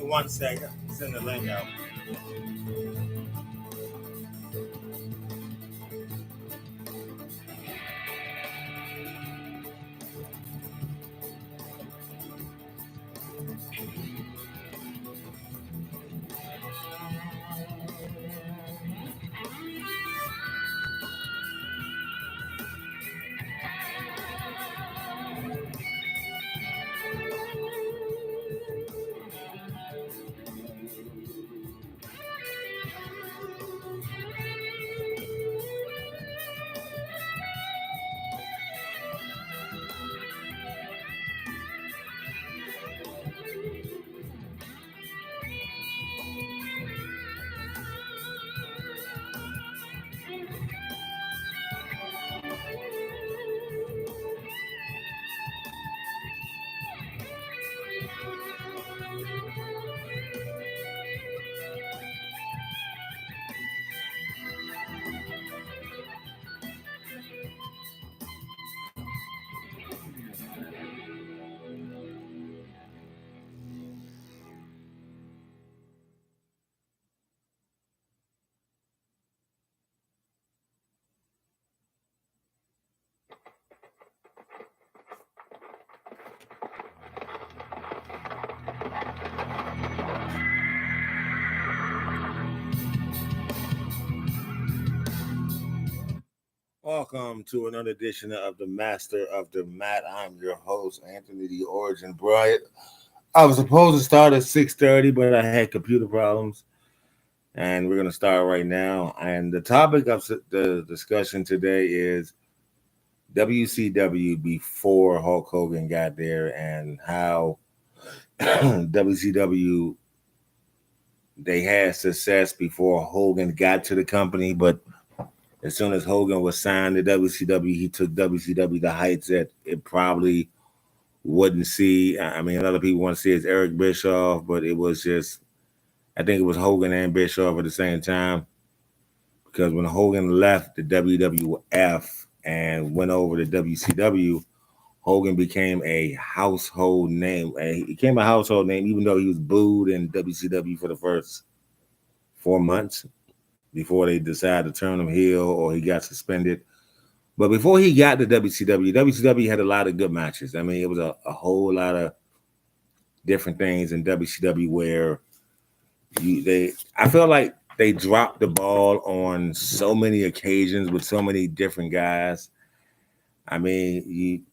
1 second. Send the link out. Welcome to another edition of the Master of the Mat. I'm your host, Anthony the Origin Bryant. I was supposed to start at 6:30, but I had computer problems, and we're going to start right now. And the topic of the discussion today is WCW before Hulk Hogan got there, and how WCW they had success before Hogan got to the company, but as soon as Hogan was signed to WCW, he took WCW to heights that it probably wouldn't see. I mean, a lot of people want to see it's Eric Bischoff, but it was just, I think it was Hogan and Bischoff at the same time. Because when Hogan left the WWF and went over to WCW, Hogan became a household name. He became a household name, even though he was booed in WCW for the first 4 months before they decided to turn him heel or he got suspended. But before he got to WCW had a lot of good matches. I mean, it was a whole lot of different things in WCW where I feel like they dropped the ball on so many occasions with so many different guys. I mean,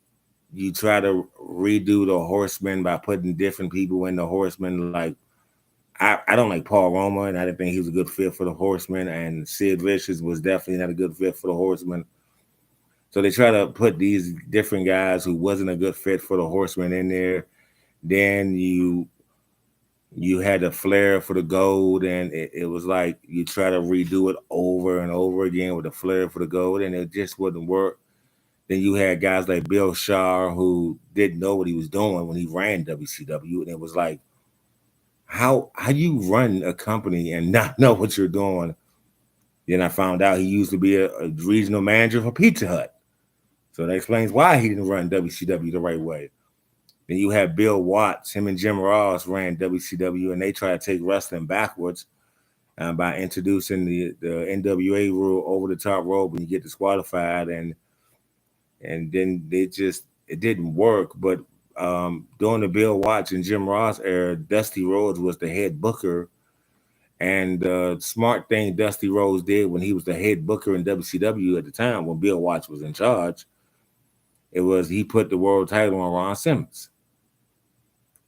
you try to redo the Horsemen by putting different people in the Horsemen. Like, I don't like Paul Roma, and I didn't think he was a good fit for the Horsemen. And Sid Vicious was definitely not a good fit for the Horsemen. So they try to put these different guys who wasn't a good fit for the Horsemen in there. Then you had the flair for the gold, and it was like you try to redo it over and over again with the flair for the gold, and it just wouldn't work. Then you had guys like Bill Shaw who didn't know what he was doing when he ran WCW, and it was like, how you run a company and not know what you're doing? Then I found out he used to be a regional manager for Pizza Hut. So that explains why he didn't run WCW the right way. Then you have Bill Watts, him and Jim Ross ran WCW, and they tried to take wrestling backwards by introducing the NWA rule over the top rope when you get disqualified, and then it didn't work. But during the Bill Watts and Jim Ross era, Dusty Rhodes was the head booker, and the smart thing Dusty Rhodes did when he was the head booker in WCW at the time, when Bill Watts was in charge, it was he put the world title on Ron Simmons.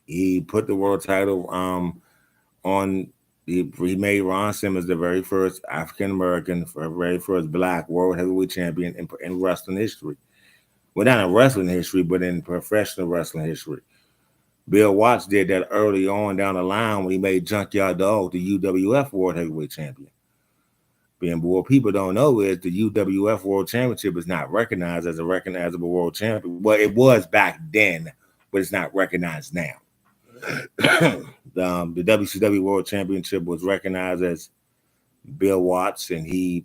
He put the world title on. He made Ron Simmons the very first African American, very first Black world heavyweight champion in wrestling history. Well, not in wrestling history, but in professional wrestling history. Bill Watts did that early on down the line when he made Junkyard Dog the UWF World Heavyweight Champion. But what people don't know is the UWF World Championship is not recognized as a recognizable world champion. Well, it was back then, but it's not recognized now. The WCW World Championship was recognized as Bill Watts, and he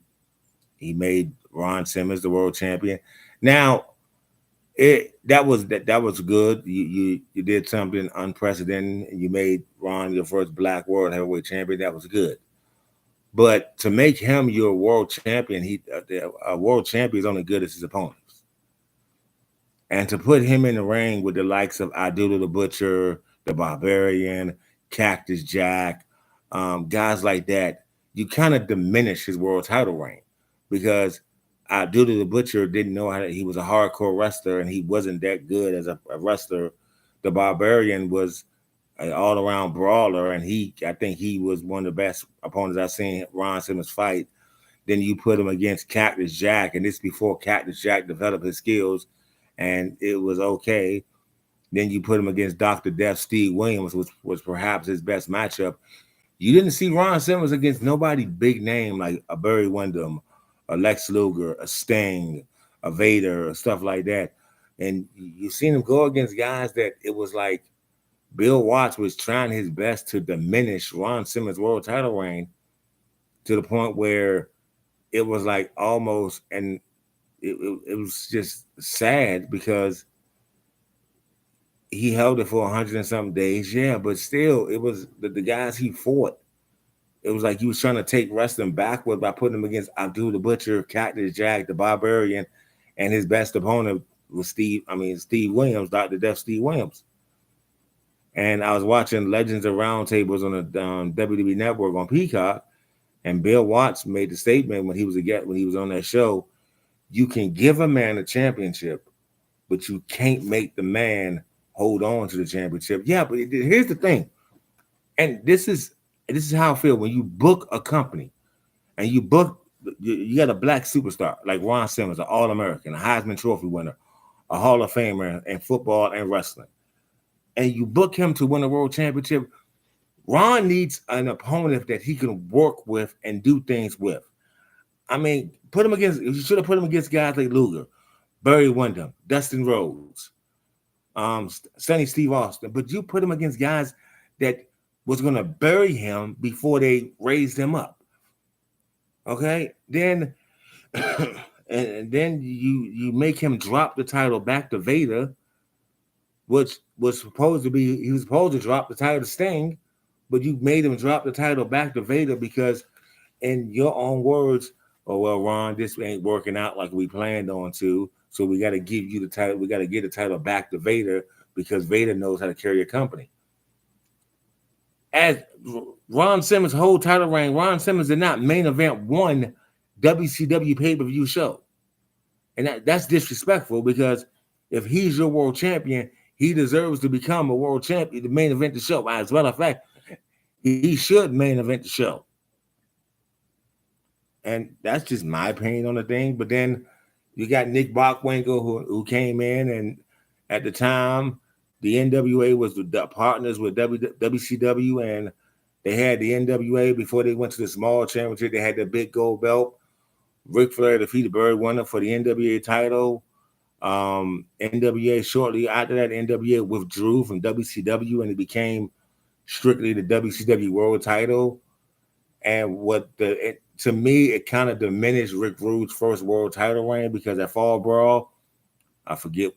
made Ron Simmons the world champion. Now, That was good. You did something unprecedented, and you made Ron your first Black World Heavyweight Champion. That was good. But to make him your world champion, a world champion is only good as his opponents. And to put him in the ring with the likes of Abdullah the Butcher, the Barbarian, Cactus Jack, guys like that, you kind of diminish his world title reign because Abdullah the Butcher didn't know he was a hardcore wrestler and he wasn't that good as a wrestler. The Barbarian was an all around brawler, and I think he was one of the best opponents I've seen Ron Simmons fight. Then you put him against Cactus Jack, and this before Cactus Jack developed his skills, and it was okay. Then you put him against Dr. Death Steve Williams, which was perhaps his best matchup. You didn't see Ron Simmons against nobody big name like a Barry Windham, a Lex Luger, a Sting, a Vader, stuff like that. And you seen him go against guys that it was like Bill Watts was trying his best to diminish Ron Simmons' world title reign to the point where it was like almost, and it was just sad because he held it for 100 and something days, yeah, but still, it was the guys he fought. It was like he was trying to take wrestling backward by putting him against Abdul the Butcher, Cactus Jack, the Barbarian, and his best opponent was Steve Williams, Dr. Death Steve Williams. And I was watching Legends of Roundtables on the WWE Network on Peacock, and Bill Watts made the statement when he was on that show. You can give a man a championship, but you can't make the man hold on to the championship. Yeah, but here's the thing, and this is how I feel when you book a company and you got a black superstar like Ron Simmons, an All-American, a Heisman Trophy winner, a Hall of Famer in football and wrestling, and you book him to win a world championship. Ron needs an opponent that he can work with and do things with. I mean, you should have put him against guys like Luger, Barry Windham, Dustin Rhodes, Sonny Steve Austin, but you put him against guys that was going to bury him before they raised him up. Okay, then and then you make him drop the title back to Vader, which was supposed to be he was supposed to drop the title to Sting, but you made him drop the title back to Vader because, in your own words, oh well, Ron, this ain't working out like we planned on to. So we got to give you the title. We got to get the title back to Vader because Vader knows how to carry a company. As Ron Simmons' whole title reign, Ron Simmons did not main event one WCW pay-per-view show. And that's disrespectful because if he's your world champion, he deserves to become a world champion to main event the show. As a matter of fact, he should main event the show. And that's just my opinion on the thing. But then you got Nick Bockwinkel who came in, and at the time, the NWA was the partners with WCW, and they had the NWA before they went to the small championship. They had the big gold belt. Ric Flair defeated Barry Windham for the NWA title. NWA shortly after that, NWA withdrew from WCW, and it became strictly the WCW World Title. And to me, it kind of diminished Rick Rude's first world title reign because at Fall Brawl, I forget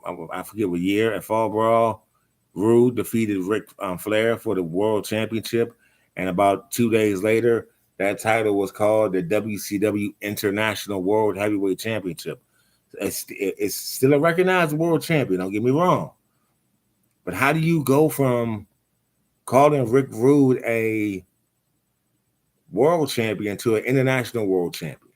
what year, at Fall Brawl, Rude defeated Ric Flair for the world championship, and about 2 days later, that title was called the WCW International World Heavyweight Championship. It's still a recognized world champion, don't get me wrong. But how do you go from calling Rick Rude a world champion to an international world champion?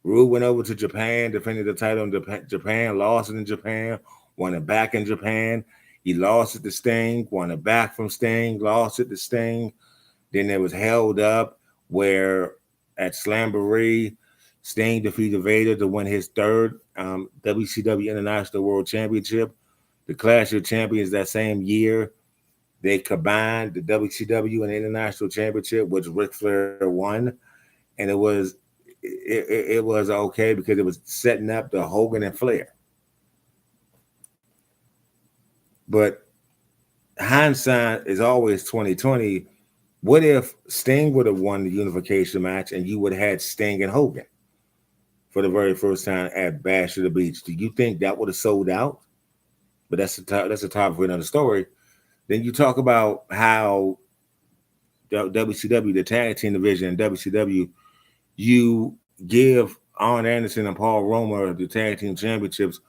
Rude went over to Japan, defended the title in Japan, lost it in Japan, won it back in Japan. He lost it to Sting, won it back from Sting, lost it to Sting. Then it was held up where at Slamboree, Sting defeated Vader to win his third WCW International World Championship. The Clash of Champions that same year, they combined the WCW and the International Championship, which Ric Flair won, and it was okay because it was setting up the Hogan and Flair. But hindsight is always 2020. What if Sting would have won the unification match and you would have had Sting and Hogan? for the very first time at Bash of the Beach. Do you think that would have sold out? But that's a topic for another story. Then you talk about how WCW, the tag team division in WCW, you give Arn Anderson and Paul Roma the tag team championships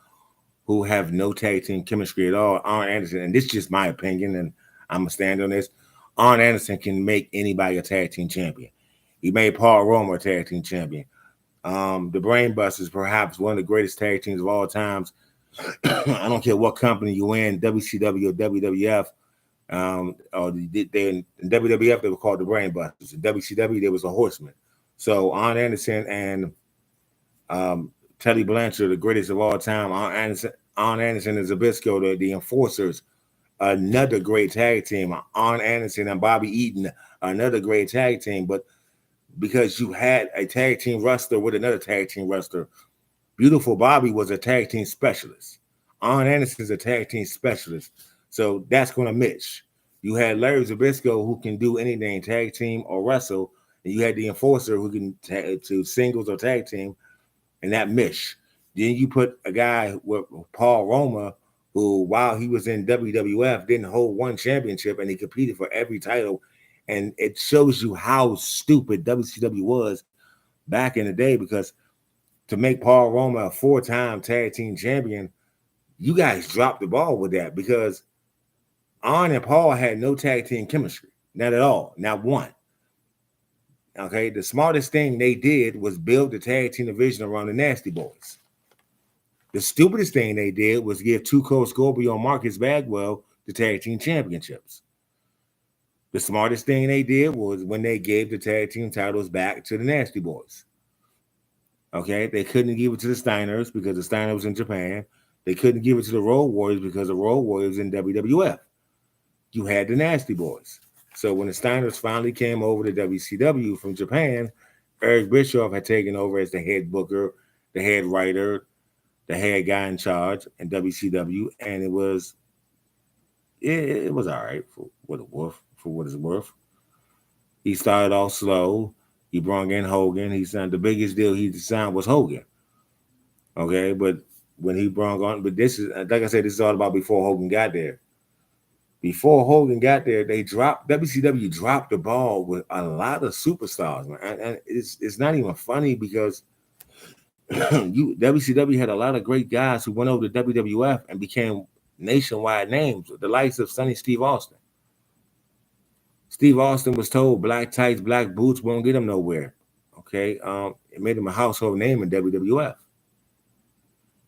who have no tag team chemistry at all. Arn Anderson, and this is just my opinion, and I'm gonna stand on this. Arn Anderson can make anybody a tag team champion. He made Paul Roma a tag team champion. The Brainbusters, perhaps one of the greatest tag teams of all times. I don't care what company you in, WCW or WWF. Or they in WWF they were called the Brainbusters. In WCW there was a Horseman. So Arn Anderson and Teddy Blanchard, the greatest of all time. Arn Anderson and Zabisco, the Enforcers, another great tag team. Arn Anderson and Bobby Eaton, another great tag team. But because you had a tag team wrestler with another tag team wrestler, Beautiful Bobby was a tag team specialist. Arn Anderson's a tag team specialist. So that's going to miss. You had Larry Zabisco, who can do anything, tag team or wrestle. And you had the Enforcer, who can to singles or tag team, and that miss. Then you put a guy with Paul Roma, who, while he was in WWF, didn't hold one championship, and he competed for every title. And it shows you how stupid WCW was back in the day, because to make Paul Roma a 4-time tag team champion, you guys dropped the ball with that, because Arn and Paul had no tag team chemistry. Not at all. Not one. Okay, the smartest thing they did was build the tag team division around the Nasty Boys. The stupidest thing they did was give Two Cold Scorpio and Marcus Bagwell the tag team championships. The smartest thing they did was when they gave the tag team titles back to the Nasty Boys. Okay, they couldn't give it to the Steiners because the Steiners was in Japan. They couldn't give it to the Road Warriors because the Road Warriors in WWF. You had the Nasty Boys. So when the Steiners finally came over to WCW from Japan, Eric Bischoff had taken over as the head booker, the head writer, the head guy in charge in WCW, and it was all right for what it's worth. He started off slow. He brought in Hogan. He signed the biggest deal he signed was Hogan. Okay, but when he brought on, but this is, like I said, this is all about before Hogan got there. Before Hogan got there, WCW dropped the ball with a lot of superstars, man. And it's not even funny because WCW had a lot of great guys who went over to WWF and became nationwide names. The likes of Sonny Steve Austin. Steve Austin was told black tights, black boots won't get him nowhere. Okay, it made him a household name in WWF.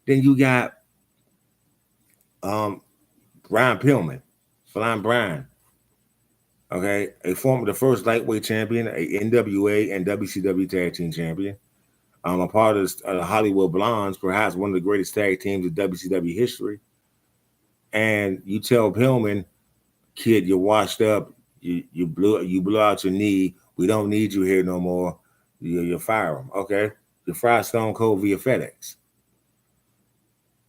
Then you got Brian Pillman, Flying Brian. Okay, the first lightweight champion, a NWA and WCW tag team champion. A part of the Hollywood Blondes, perhaps one of the greatest tag teams in WCW history. And you tell Pillman, kid, you're washed up. You blew out your knee. We don't need you here no more. You fire him. Okay, you fire Stone Cold via FedEx.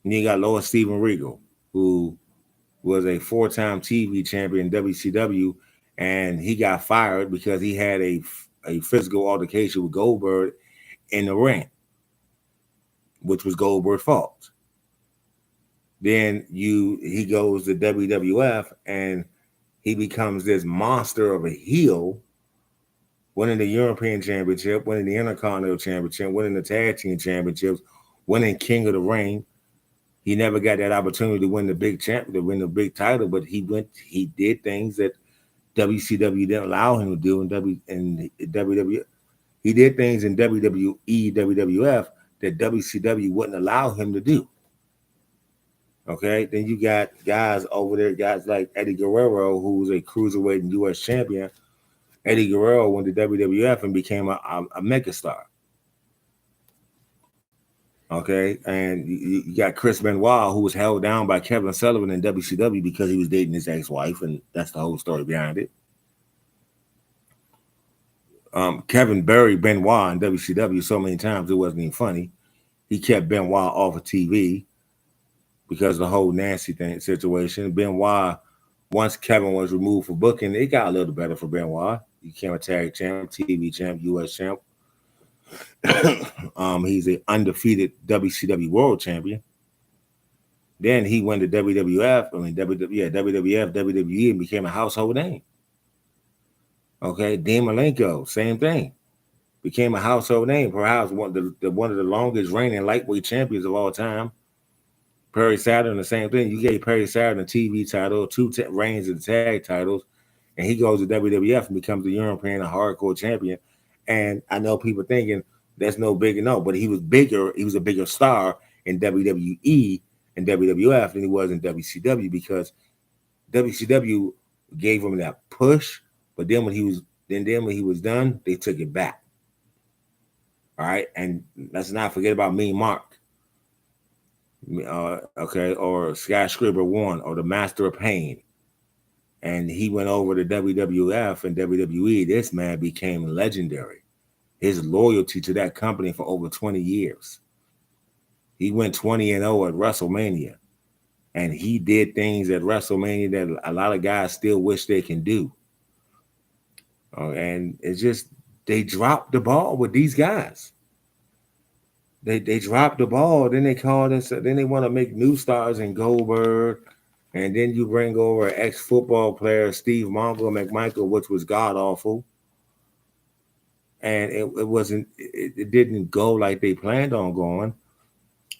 And you got Lower Steven Regal, who was a 4-time TV champion in WCW, and he got fired because he had a physical altercation with Goldberg in the ring, which was Goldberg's fault. Then he goes to WWF and he becomes this monster of a heel, winning the European Championship, winning the Intercontinental Championship, winning the Tag Team Championships, winning King of the Ring. He never got that opportunity to win the big title, but he did things that WCW didn't allow him to do in WWF. He did things in WWE, WWF that WCW wouldn't allow him to do. Okay, then you got guys over there, guys like Eddie Guerrero, who was a cruiserweight and U.S. champion. Eddie Guerrero went to WWF and became a megastar. Okay, and you got Chris Benoit, who was held down by Kevin Sullivan in WCW because he was dating his ex-wife, and that's the whole story behind it. Kevin buried Benoit in WCW so many times it wasn't even funny. He kept Benoit off of TV because of the whole Nancy situation. Benoit, once Kevin was removed for booking, it got a little better for Benoit. He became a tag champ, TV champ, U.S. champ. He's an undefeated WCW World Champion. Then he went to WWF, WWF, WWE, and became a household name. Okay, Dean Malenko, same thing, became a household name. Perhaps one of the longest reigning lightweight champions of all time. Perry Saturn, the same thing. You gave Perry Saturn a TV title, two reigns of the tag titles, and he goes to WWF and becomes the European hardcore champion. And I know people thinking that's no bigger, no, but he was bigger. He was a bigger star in WWE and WWF than he was in WCW because WCW gave him that push, but then when he was done, they took it back. All right, and let's not forget about Mean Mark. Okay, or Skyscraper One, or the Master of Pain, and he went over to WWF and WWE. This man became legendary. His loyalty to that company for over 20 years. He went 20-0 at WrestleMania, and he did things at WrestleMania that a lot of guys still wish they can do. And it's just they dropped the ball with these guys. They dropped the ball. Then they called us. Then they want to make new stars in Goldberg, and then you bring over an ex-football player, Steve Mongo McMichael, which was god awful. And it wasn't. It didn't go like they planned on going.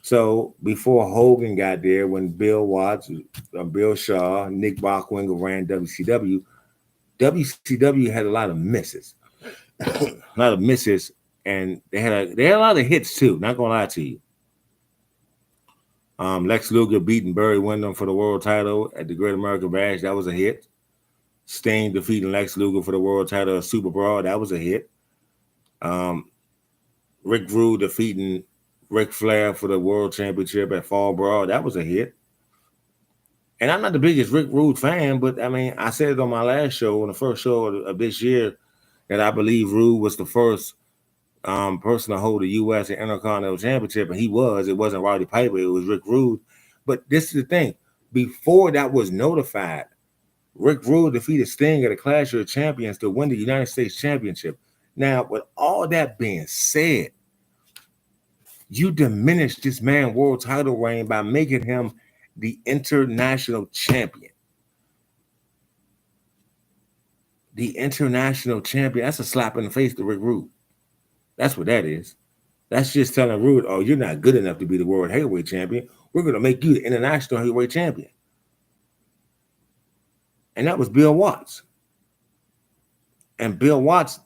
So before Hogan got there, when Bill Watts, Bill Shaw, Nick Bockwinkel ran WCW, WCW had a lot of misses, a lot of misses, and they had a lot of hits too. Not gonna lie to you. Lex Luger beating Barry Windham for the world title at the Great American Bash. That was a hit. Sting defeating Lex Luger for the world title at Super Brawl. That was a hit. Rick Rude defeating Ric Flair for the world championship at Fall Brawl. That was a hit. And I'm not the biggest Rick Rude fan, but I mean, I said it on my last show, on the first show of this year, that I believe Rude was the first person to hold the U.S. and Intercontinental Championship, and he was. It wasn't Roddy Piper, it was Rick Rude. But this is the thing. Before that was notified, Rick Rude defeated Sting at a Clash of the Champions to win the United States Championship. Now, with all that being said, you diminish this man's world title reign by making him the international champion. The international champion. That's a slap in the face to Rick Rude. That's what that is. That's just telling Rude, oh, you're not good enough to be the world heavyweight champion. We're going to make you the international heavyweight champion. And that was Bill Watts. And Bill Watts,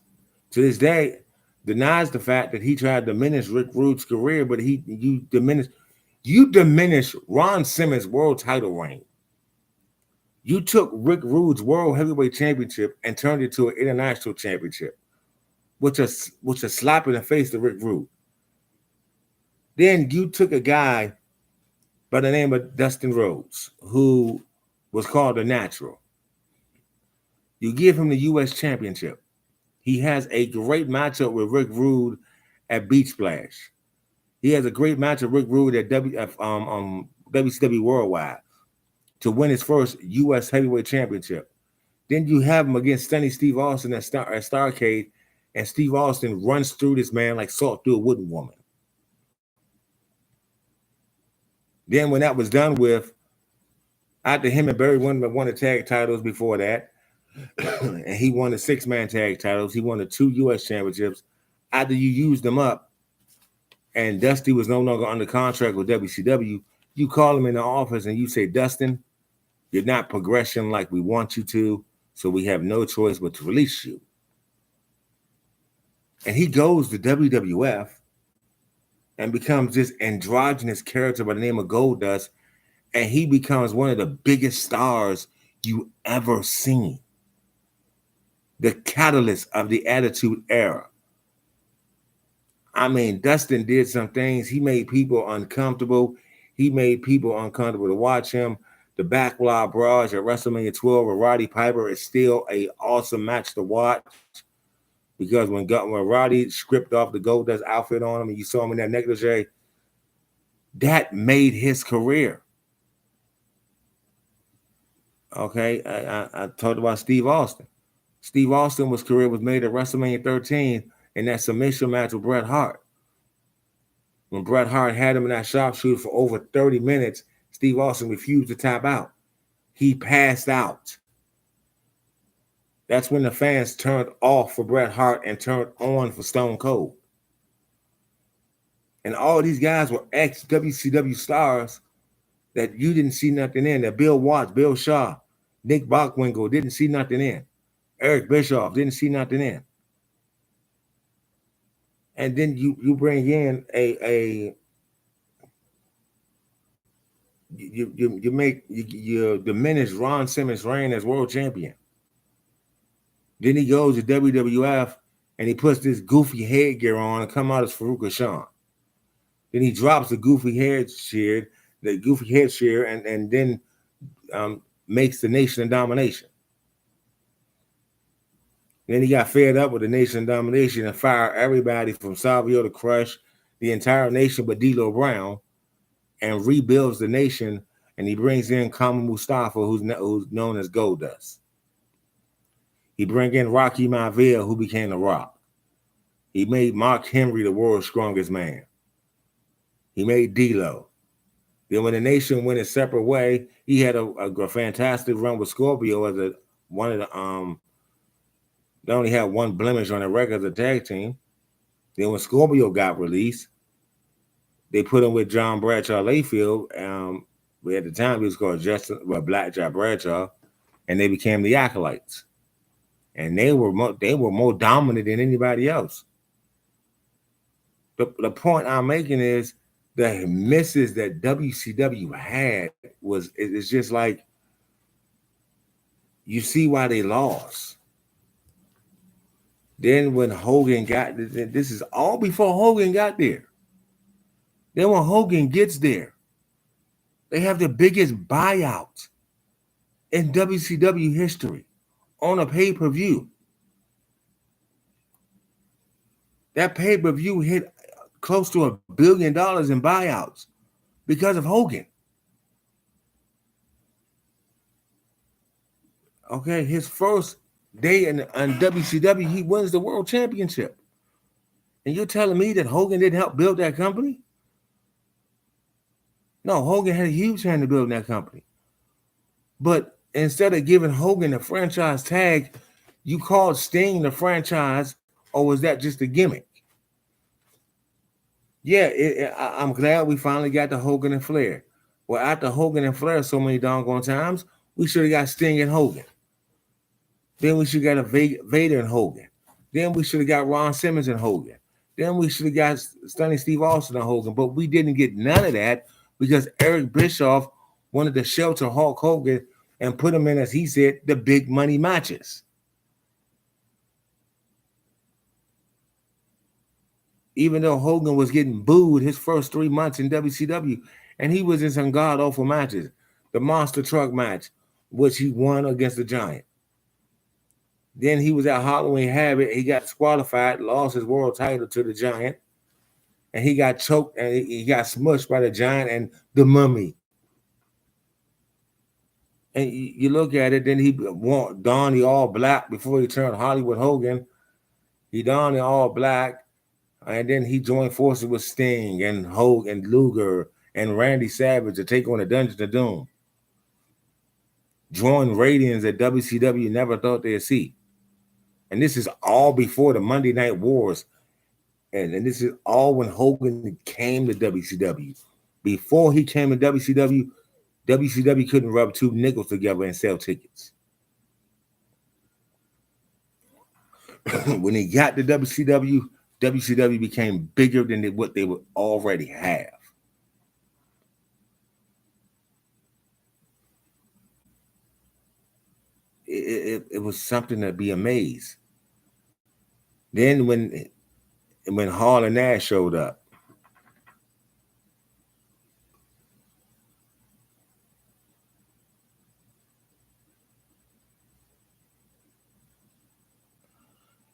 to this day, denies the fact that he tried to diminish Rick Rude's career, but you diminish Ron Simmons' world title reign. You took Rick Rude's world heavyweight championship and turned it to an international championship, which is a slap in the face to Rick Rude. Then you took a guy by the name of Dustin Rhodes, who was called the Natural. You give him the U.S. championship. He has a great matchup with Rick Rude at Beach Splash. He has a great matchup with Rick Rude at WCW Worldwide to win his first U.S. heavyweight championship. Then you have him against Stunning Steve Austin at Starrcade, and Steve Austin runs through this man like salt through a wooden woman. Then when that was done with, after him and Barry Windham won the tag titles before that, and he won the 6-man tag titles, he won the 2 U.S. championships. After you used them up, and Dusty was no longer under contract with WCW, you call him in the office and you say, Dustin, you're not progressing like we want you to, so we have no choice but to release you. And he goes to WWF and becomes this androgynous character by the name of Goldust, and he becomes one of the biggest stars you ever seen. The catalyst of the Attitude Era. I mean, Dustin did some things. He made people uncomfortable. He made people uncomfortable to watch him. The Backward Barrage at WrestleMania 12 with Roddy Piper is still an awesome match to watch, because when Roddy stripped off the Goldust outfit on him and you saw him in that negligee, that made his career. Okay, I talked about Steve Austin. Steve Austin's career was made at WrestleMania 13 in that submission match with Bret Hart. When Bret Hart had him in that sharpshooter for over 30 minutes, Steve Austin refused to tap out. He passed out. That's when the fans turned off for Bret Hart and turned on for Stone Cold. And all these guys were ex-WCW stars that you didn't see nothing in. That Bill Watts, Bill Shaw, Nick Bockwinkel didn't see nothing in. Eric Bischoff didn't see nothing in. And then you bring in you diminish Ron Simmons' reign as world champion. Then he goes to WWF and he puts this goofy headgear on and come out as Farouk Hassan. Then he drops the goofy head shear, and then makes the Nation of Domination. Then he got fed up with the Nation of Domination and fired everybody from Savio to Crush, the entire nation but D'Lo Brown, and rebuilds the nation. And he brings in Kama Mustafa, who's known as Goldust. He brings in Rocky Maivia, who became The Rock. He made Mark Henry the world's strongest man. He made D'Lo. Then when the nation went a separate way, he had a fantastic run with Scorpio as one of the they only had one blemish on the record as a tag team. Then when Scorpio got released, they put him with John Bradshaw Layfield. At the time he was called Black Jack Bradshaw, and they became the Acolytes. And they were more dominant than anybody else. The point I'm making is the misses that WCW had it's just like you see why they lost. Then when Hogan this is all before Hogan got there. Then when Hogan gets there, they have the biggest buyout in WCW history on a pay-per-view. That pay-per-view hit close to $1 billion in buyouts because of Hogan. Okay, his first day on WCW, he wins the world championship. And you're telling me that Hogan didn't help build that company? No, Hogan had a huge hand in building that company. But instead of giving Hogan the franchise tag, you called Sting the franchise, or was that just a gimmick? Yeah, I'm glad we finally got the Hogan and Flair. Well, after Hogan and Flair so many doggone times, we should have got Sting and Hogan. Then we should have got Vader and Hogan. Then we should have got Ron Simmons and Hogan. Then we should have got Stunning Steve Austin and Hogan. But we didn't get none of that because Eric Bischoff wanted to shelter Hulk Hogan and put him in, as he said, the big money matches. Even though Hogan was getting booed his first 3 months in WCW, and he was in some god-awful matches. The Monster Truck match, which he won against the Giant. Then he was at Halloween Havoc. He got disqualified, lost his world title to the Giant, and he got choked and he got smushed by the Giant and the Mummy. And you look at it, then he donned the all black before he turned Hollywood Hogan. He donned the all black, and then he joined forces with Sting and Hogan and Luger and Randy Savage to take on the Dungeon of Doom. Drawing ratings that WCW never thought they'd see. And this is all before the Monday Night Wars. And this is all when Hogan came to WCW. Before he came to WCW, WCW couldn't rub two nickels together and sell tickets. When he got to WCW, WCW became bigger than what they would already have. It was something to be amazed. Then when Hall and Nash showed up,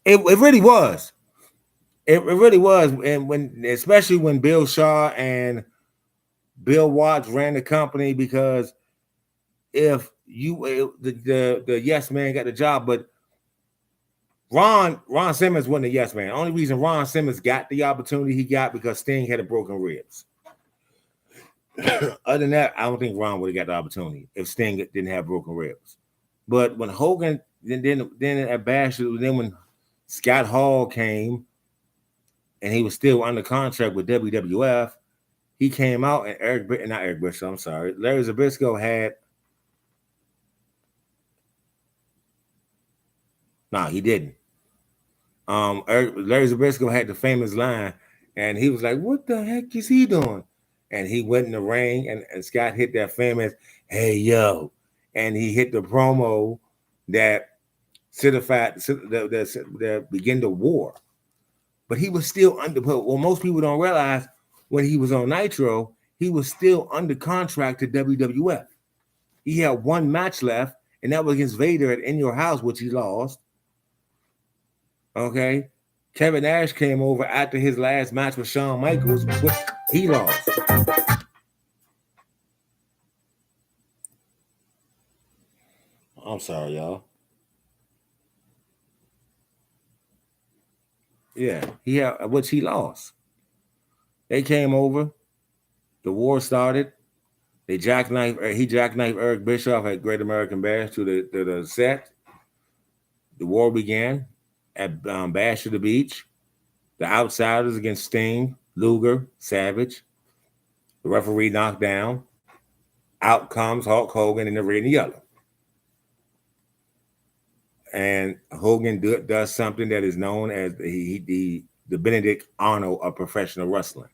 it really was. It really was. And especially when Bill Shaw and Bill Watts ran the company, because if the yes man got the job, but Ron Simmons wasn't a yes man. Only reason Ron Simmons got the opportunity he got because Sting had a broken ribs. Other than that, I don't think Ron would have got the opportunity if Sting didn't have broken ribs. But when Hogan, then at Bash, then when Scott Hall came and he was still under contract with WWF, he came out and not Eric Bischoff, I'm sorry, Larry Zbyszko had. No, he didn't. Larry Zbyszko had the famous line, and he was like, "What the heck is he doing?" And he went in the ring, and Scott hit that famous "Hey yo," and he hit the promo that certified that begin the war. But he was still under. Well, most people don't realize when he was on Nitro, he was still under contract to WWF. He had one match left, and that was against Vader at In Your House, which he lost. Okay. Kevin Nash came over after his last match with Shawn Michaels, which he lost. I'm sorry, y'all. Yeah, he had which he lost. They came over. The war started. He jackknifed Eric Bischoff at Great American Bash to the set. The war began at Bash to the Beach. The Outsiders against Sting, Luger, Savage. The referee knocked down. Out comes Hulk Hogan in the red and yellow. And Hogan does something that is known as the Benedict Arnold of professional wrestling.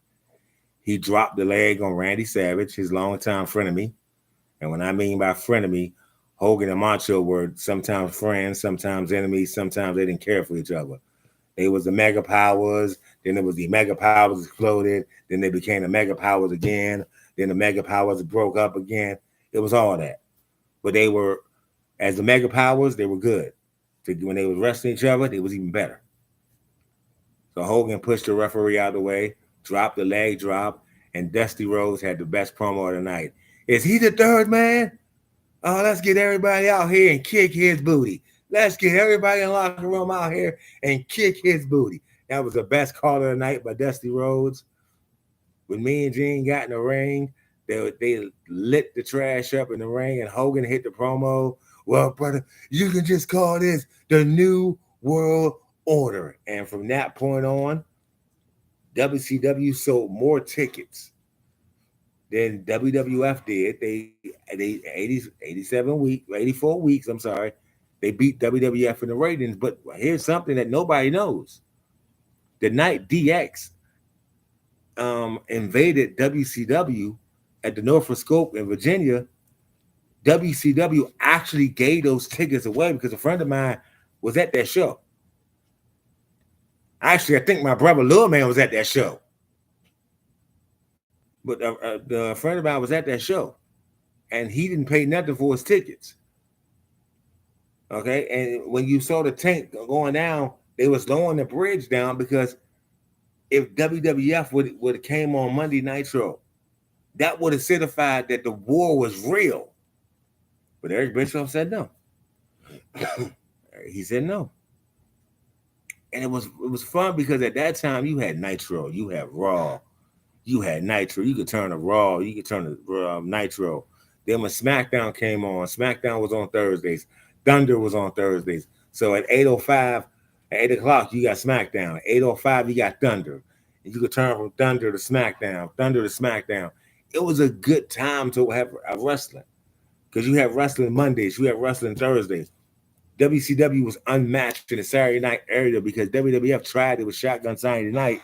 He dropped the leg on Randy Savage, his longtime frenemy. And when I mean by frenemy, Hogan and Macho were sometimes friends, sometimes enemies, sometimes they didn't care for each other. They was the Mega Powers, then it was the Mega Powers exploded, then they became the Mega Powers again, then the Mega Powers broke up again. It was all that. But they were, as the Mega Powers, they were good. When they was wrestling each other, they was even better. So Hogan pushed the referee out of the way, dropped the leg drop, and Dusty Rhodes had the best promo of the night. Is he the third man? Oh, let's get everybody out here and kick his booty. Let's get everybody in the locker room out here and kick his booty. That was the best call of the night by Dusty Rhodes. When me and Gene got in the ring, they lit the trash up in the ring, and Hogan hit the promo. Well, brother, you can just call this the New World Order. And from that point on, WCW sold more tickets than WWF did. They 84 weeks, I'm sorry. They beat WWF in the ratings. But here's something that nobody knows. The night DX invaded WCW at the Norfolk Scope in Virginia, WCW actually gave those tickets away because a friend of mine was at that show. Actually, I think my brother Lil Man was at that show. But the friend of mine was at that show, and he didn't pay nothing for his tickets. Okay, and when you saw the tank going down, they was lowering the bridge down because if WWF would have came on Monday Nitro, that would have certified that the war was real. But Eric Bischoff said no. He said no. And it was fun because at that time you had Nitro, you had Raw, you had Nitro. You could turn to Raw, you could turn to Nitro. Then when SmackDown came on, SmackDown was on Thursdays. Thunder was on Thursdays. So at 8:05, at 8 o'clock, you got SmackDown. At 8:05, you got Thunder. And you could turn from Thunder to SmackDown, Thunder to SmackDown. It was a good time to have wrestling because you have wrestling Mondays, you have wrestling Thursdays. WCW was unmatched in the Saturday night area because WWF tried it with Shotgun Saturday Night.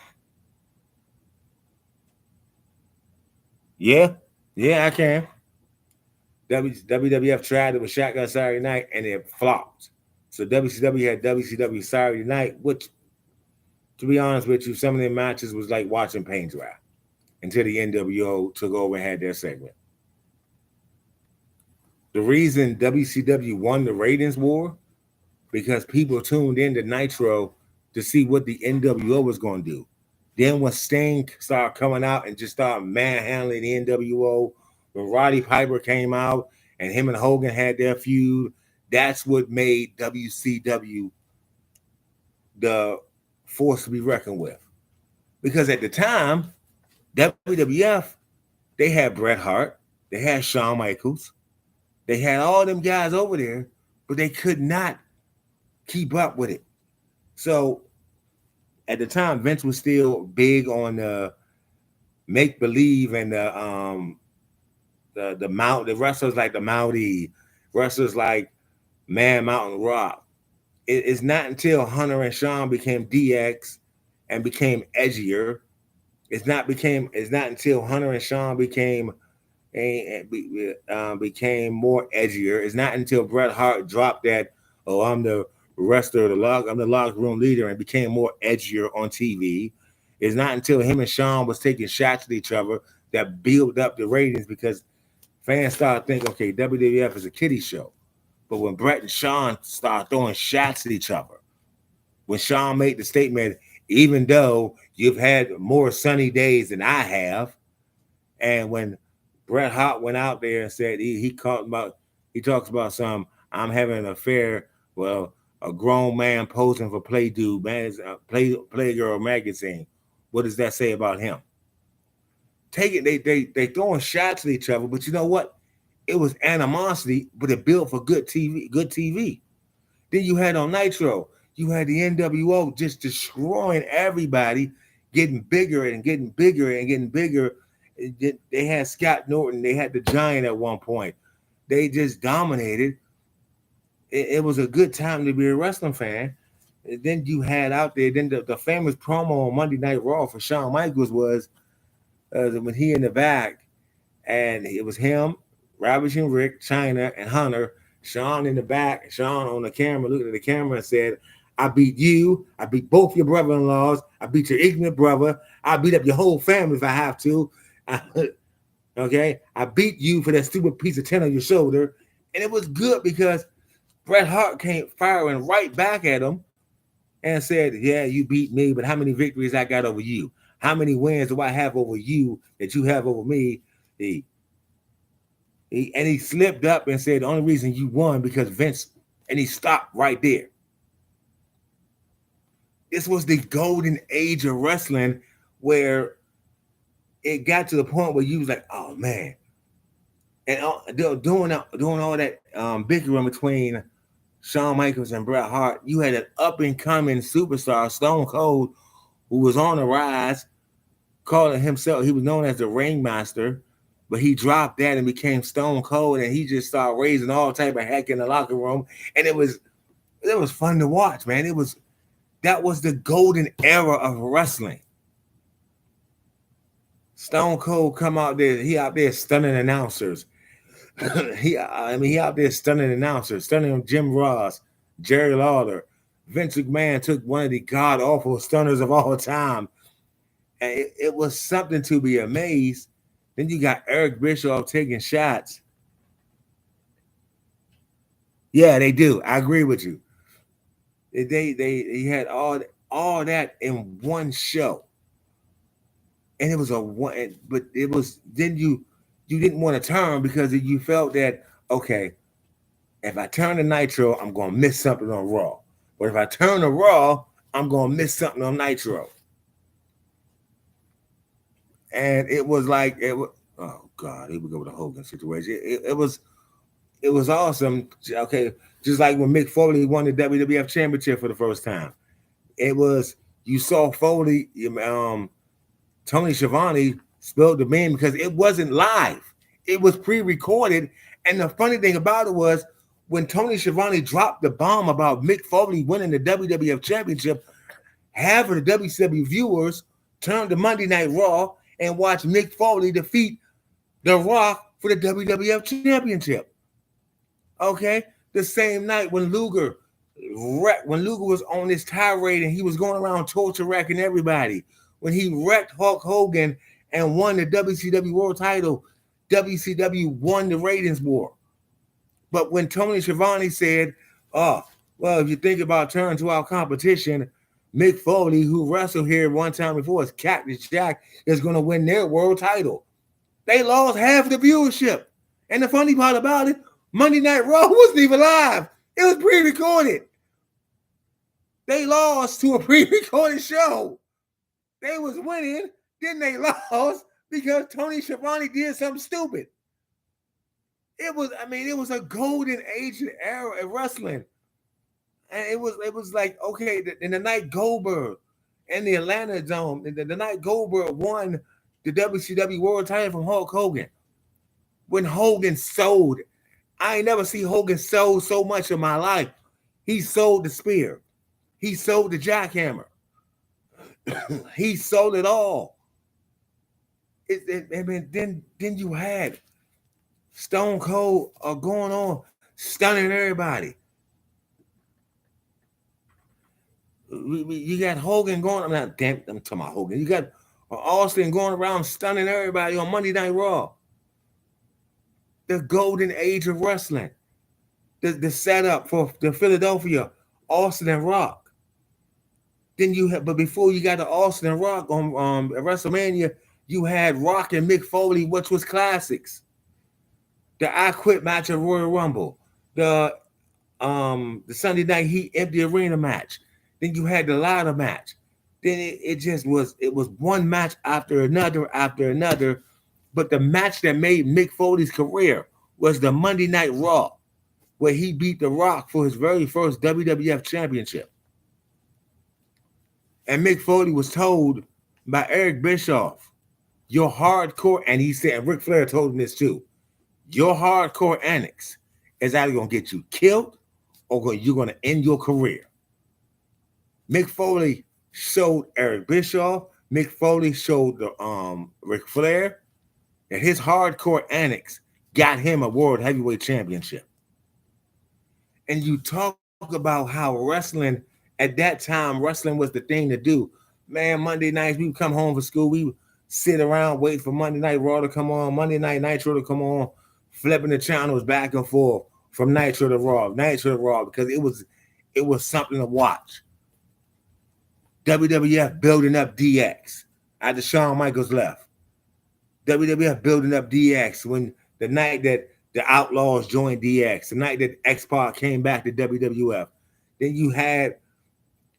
Yeah, I can. WWF tried it with Shotgun Saturday Night and it flopped. So WCW had WCW Saturday Night, which, to be honest with you, some of their matches was like watching paint dry until the NWO took over and had their segment. The reason WCW won the ratings war because people tuned into Nitro to see what the NWO was going to do. Then when Sting started coming out and just started manhandling the NWO, when Roddy Piper came out and him and Hogan had their feud, that's what made WCW the force to be reckoned with. Because at the time, WWF, they had Bret Hart, they had Shawn Michaels, they had all them guys over there, but they could not keep up with it. So at the time, Vince was still big on the make believe and the wrestlers like the Mountie, wrestlers like Man Mountain Rock. It's not until Hunter and Shawn became DX and became edgier. It's not until Hunter and Shawn became more edgier. It's not until Bret Hart dropped that, oh, I'm the wrestler, I'm the locker room leader, and became more edgier on TV. It's not until him and Shawn was taking shots at each other that built up the ratings, because fans started thinking, okay, WWF is a kiddie show. But when Bret and Shawn started throwing shots at each other, when Shawn made the statement, even though you've had more sunny days than I have, and when Bret Hart went out there and said he talks about some, I'm having an affair, well, a grown man posing for Playboy Playgirl magazine. What does that say about him? They throwing shots at each other, but you know what? It was animosity, but it built for good TV. Then you had on Nitro, you had the NWO just destroying everybody, getting bigger and getting bigger and getting bigger. They had Scott Norton, they had the Giant at one point. They just dominated. It was a good time to be a wrestling fan. And then you had out there, then the famous promo on Monday Night Raw for Shawn Michaels was when he in the back, and it was him, Ravishing Rick, China, and Hunter. Shawn in the back, Shawn on the camera, looking at the camera and said, I beat you, I beat both your brother-in-laws, I beat your ignorant brother, I beat up your whole family if I have to. Okay, I beat you for that stupid piece of tin on your shoulder. And it was good because Bret Hart came firing right back at him and said, yeah, you beat me, but how many victories I got over you? How many wins do I have over you that you have over me? He slipped up and said, the only reason you won because Vince, and he stopped right there. This was the golden age of wrestling where it got to the point where you was like, oh man. And doing all that bickering between Shawn Michaels and Bret Hart, you had an up-and-coming superstar, Stone Cold, who was on the rise, calling himself, he was known as the Ringmaster, but he dropped that and became Stone Cold, and he just started raising all type of heck in the locker room, and it was fun to watch, man. That was the golden era of wrestling. Stone Cold come out there, he out there stunning announcers. he out there stunning announcers, stunning Jim Ross, Jerry Lawler. Vince McMahon took one of the god-awful stunners of all time. And it was something to be amazed. Then you got Eric Bischoff taking shots. Yeah, they do. I agree with you. They had all that in one show. And it was but it was, then you didn't want to turn because you felt that, okay, if I turn to Nitro, I'm going to miss something on Raw. But if I turn to Raw, I'm going to miss something on Nitro. And it was like, oh God, here we go with the Hogan situation. It was awesome. Okay, just like when Mick Foley won the WWF Championship for the first time. It was, you saw Foley, Tony Schiavone spilled the bean because it wasn't live. It was pre-recorded. And the funny thing about it was when Tony Schiavone dropped the bomb about Mick Foley winning the WWF Championship, half of the WCW viewers turned to Monday Night Raw and watched Mick Foley defeat The Rock for the WWF Championship. Okay? The same night when Luger was on this tirade and he was going around torture wrecking everybody, when he wrecked Hulk Hogan and won the WCW World title, WCW won the ratings war. But when Tony Schiavone said, oh, well, if you think about turning to our competition, Mick Foley, who wrestled here one time before as Cactus Jack, is going to win their world title. They lost half the viewership. And the funny part about it, Monday Night Raw wasn't even live. It was pre-recorded. They lost to a pre-recorded show. They was winning, then they lost because Tony Schiavone did something stupid. It was a golden age era of wrestling. And it was like, okay, in the night Goldberg in the Atlanta Dome, the night Goldberg won the WCW World Title from Hulk Hogan. When Hogan sold, I ain't never seen Hogan sold so much in my life. He sold the spear. He sold the jackhammer. He sold it all. Then you had Stone Cold going on, stunning everybody. You got Hogan going. I'm talking about Hogan. You got Austin going around stunning everybody on Monday Night Raw. The golden age of wrestling. The setup for the Philadelphia, Austin and Rock. Then but before you got the Austin and Rock on WrestleMania, you had Rock and Mick Foley, which was classics. The I Quit match at Royal Rumble, the Sunday Night Heat Empty Arena match. Then you had the ladder match. Then it was one match after another. But the match that made Mick Foley's career was the Monday Night Raw, where he beat The Rock for his very first WWF championship. And Mick Foley was told by Eric Bischoff, your hardcore, and he said, and Ric Flair told him this too, your hardcore annex is either going to get you killed or you're going to end your career. Mick Foley showed Eric Bischoff, Mick Foley showed the Ric Flair, and his hardcore annex got him a World Heavyweight Championship. And you talk about how wrestling, at that time, wrestling was the thing to do. Man, Monday nights, we would come home from school, we would sit around, wait for Monday Night Raw to come on, Monday Night Nitro to come on, flipping the channels back and forth from Nitro to Raw, because it was something to watch. WWF building up DX after Shawn Michaels left. WWF building up DX when the night that the Outlaws joined DX, the night that X-Pac came back to WWF. Then you had,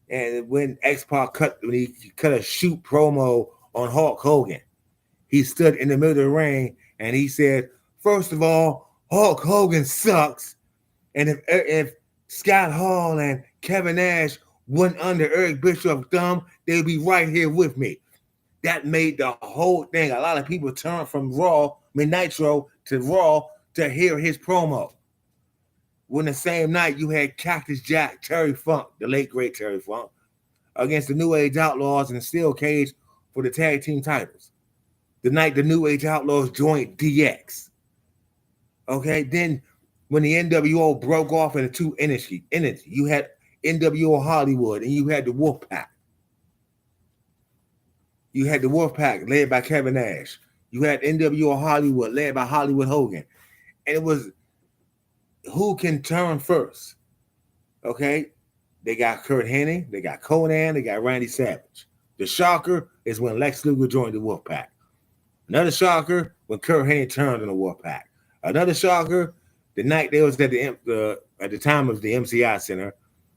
and when X-Pac when he cut a shoot promo on Hulk Hogan, he stood in the middle of the ring and he said, first of all, Hulk Hogan sucks. And if Scott Hall and Kevin Nash went under Eric Bischoff's thumb, they'd be right here with me. That made the whole thing. A lot of people turned from Nitro to Raw to hear his promo. When the same night you had Cactus Jack, Terry Funk, the late great Terry Funk, against the New Age Outlaws in a steel cage for the tag team titles. The night the New Age Outlaws joined DX. Okay, then when the NWO broke off into two entities, you had NWO Hollywood and you had the Wolfpack. You had the Wolfpack led by Kevin Nash. You had NWO Hollywood led by Hollywood Hogan. And it was who can turn first. Okay? They got Kurt Hennig, they got Conan, they got Randy Savage. The shocker is when Lex Luger joined the Wolfpack. Another shocker when Kurt Hennig turned on the Wolfpack. Another shocker, the night they was at the time of the MCI Center,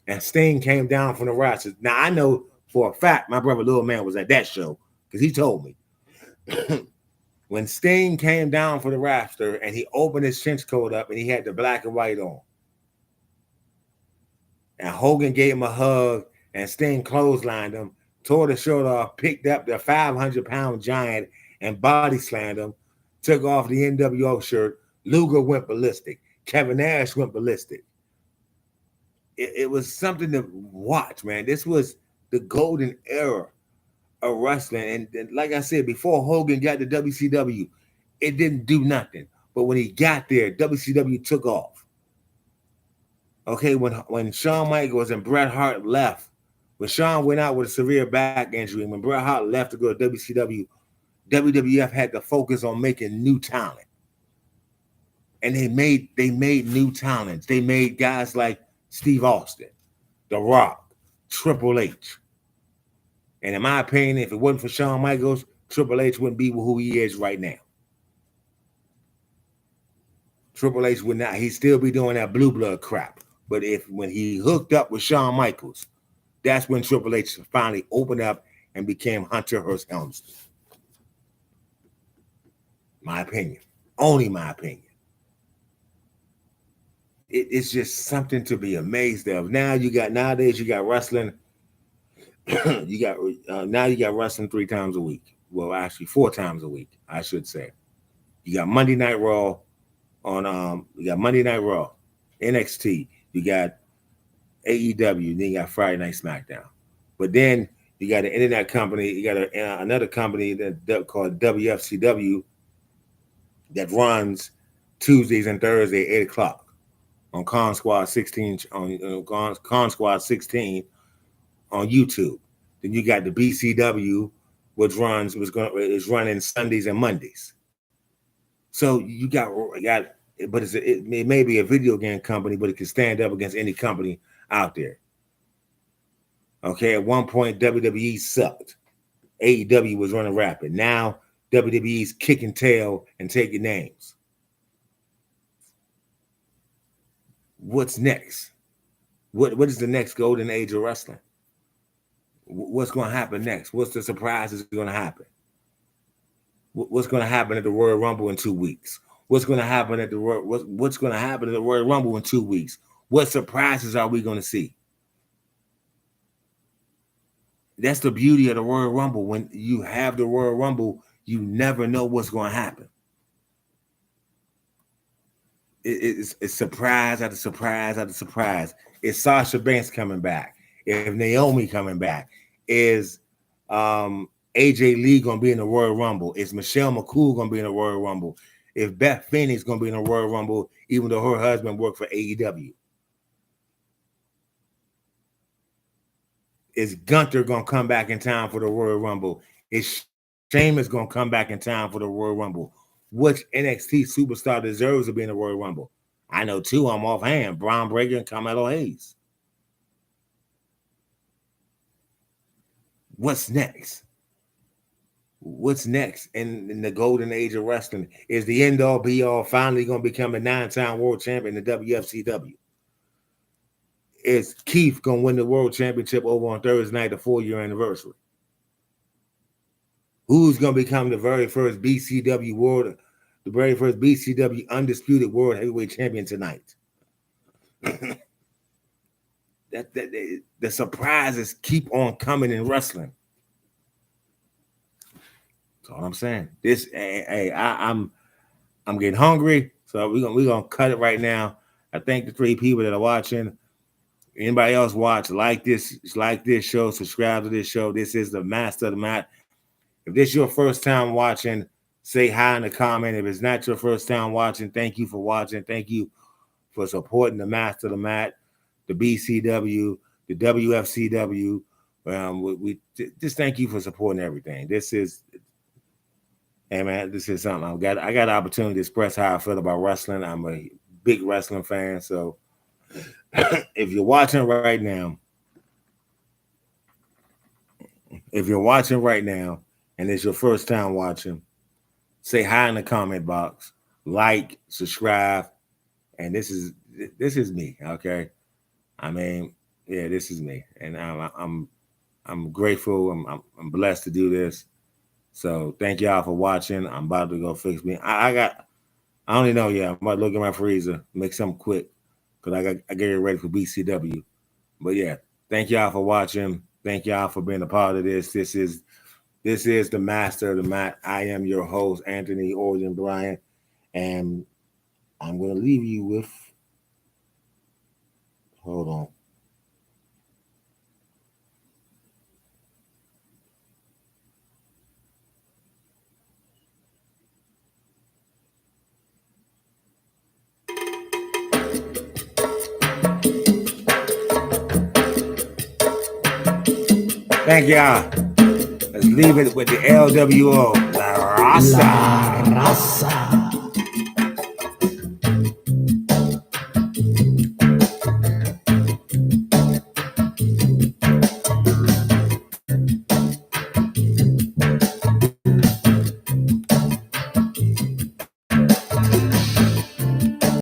and Sting came down from the rafters. Now I know for a fact my brother Little Man was at that show because he told me. When Sting came down for the rafter and he opened his trench coat up and he had the black and white on, and Hogan gave him a hug and Sting clotheslined him, tore the shirt off, picked up the 500-pound giant and body slammed him, took off the NWO shirt. Luger went ballistic. Kevin Nash went ballistic. It was something to watch, man. This was the golden era of wrestling. And like I said, before Hogan got to WCW, it didn't do nothing. But when he got there, WCW took off. Okay, when Shawn Michaels and Bret Hart left, when Shawn went out with a severe back injury, when Bret Hart left to go to WCW, WWF had to focus on making new talent. And they made new talents. They made guys like Steve Austin, The Rock, Triple H. And in my opinion, if it wasn't for Shawn Michaels, Triple H wouldn't be who he is right now. Triple H would not. He'd still be doing that blue blood crap. But when he hooked up with Shawn Michaels, That's when Triple H finally opened up and became Hunter Hearst Helmsley. My opinion. Only my opinion. It's just something to be amazed of. Nowadays you got wrestling. you got wrestling 3 times a week. Well, actually 4 times a week, I should say. You got Monday Night Raw NXT. You got AEW. Then you got Friday Night SmackDown. But then you got an internet company. You got another company that called WFCW that runs Tuesdays and Thursdays at 8:00 on Con Squad 16 Con Squad 16 on YouTube. Then you got the BCW, which is running Sundays and Mondays. So you got, but it may be a video game company, but it can stand up against any company out there. Okay, at one point WWE sucked. AEW was running rapid. Now WWE's kicking tail and taking names. What's next? What is the next golden age of wrestling? What's going to happen next? What's the surprise is going to happen? What's going to happen at the Royal Rumble in 2 weeks? What's going to happen at the What's going to happen at the Royal Rumble in 2 weeks? What surprises are we going to see? That's the beauty of the Royal Rumble. When you have the Royal Rumble, you never know what's going to happen. It's surprise after surprise after surprise. Is Sasha Banks coming back? If Naomi coming back? Is AJ Lee going to be in the Royal Rumble? Is Michelle McCool going to be in the Royal Rumble? If Beth Phoenix going to be in the Royal Rumble, even though her husband worked for AEW? Is Gunther going to come back in time for the Royal Rumble? Is Sheamus going to come back in time for the Royal Rumble? Which NXT superstar deserves to be in the Royal Rumble? I know 2. I'm offhand. Braun Breaker and Carmelo Hayes. What's next? What's next in the golden age of wrestling? Is the end-all, be-all finally going to become a 9-time world champion in the WFCW? Is Keith going to win the world championship over on Thursday night, the 4-year anniversary? Who's going to become the very first BCW undisputed world heavyweight champion tonight? The surprises keep on coming in wrestling. That's all I'm saying. I'm getting hungry, so we're gonna cut it right now. I thank the 3 people that are watching. Anybody else watch, like this show, subscribe to this show. This is the Master of the Mat. If this is your first time watching, say hi in the comment. If it's not your first time watching, thank you for watching. Thank you for supporting the Master of the Mat, the BCW, the WFCW. We just thank you for supporting everything. This is something I got an opportunity to express how I feel about wrestling. I'm a big wrestling fan, so if you're watching right now, and it's your first time watching, say hi in the comment box, like, subscribe, and this is me, okay? I mean, yeah, this is me, and I'm grateful. I'm blessed to do this. So thank y'all for watching. I'm about to go fix me. I don't even know yet. I'm about to look at my freezer, make something quick, because I get it ready for BCW. But yeah, thank y'all for watching. Thank y'all for being a part of this. This is the Master of the Mat. I am your host, Anthony Orton Bryant, and I'm going to leave you with. Hold on. Thank y'all. Let's leave it with the LWO. La Raza.